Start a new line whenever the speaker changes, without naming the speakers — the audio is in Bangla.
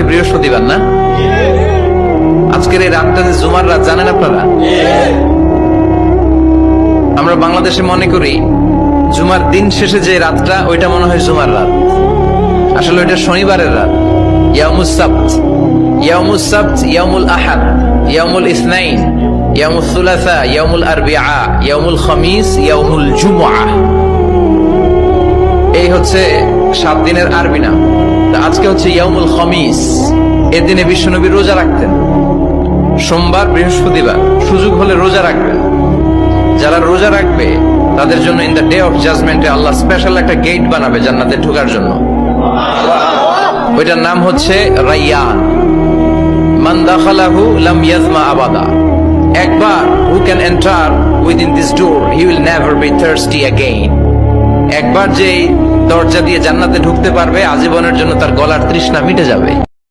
বৃহস্পতিবার না? আজকের এই রাতটা যে জুমার রাত জানেন আপনারা? আমরা বাংলাদেশে মনে করি জুমার দিন শেষে যে রাতটা ওইটা মনে হয় জুমার রাত, আসলে ওইটা শনিবারের রাত। ইয়াউমুস সাবত, ইয়াউমুস সাবত, ইয়াউমুল আহাদ, ইয়াউমুল ইসনাইন, ইয়াউমুল সুলাসা, ইয়াউমুল আরবিআ, ইয়াউমুল খামিস, ইয়াউমুল জুমআ। এই হচ্ছে 7 দিনের আরবি নাম। আজকে হচ্ছে ইয়াউমুল খামিস। এর দিনে বিশ্বনবী রোজা রাখতেন, সোমবার বৃহস্পতিবার সুযোগ হলে রোজা রাখবেন। যারা রোজা রাখবে তাদের জন্য ইন দ্য ডে অফ জাজমেন্টে আল্লাহ স্পেশাল একটা গেট বানাবে জান্নাতে ঢোকার জন্য। ওইটার নাম হচ্ছে রাইয়ান। মান দাখালাহু লাম ইয়াজমা আবাদা। একবার who can enter within this door he will never be thirsty again. একবার যে দরজা দিয়ে জান্নাতে ঢুকতে পারবে আজীবনের জন্য তার গলার তৃষ্ণা মিটে যাবে।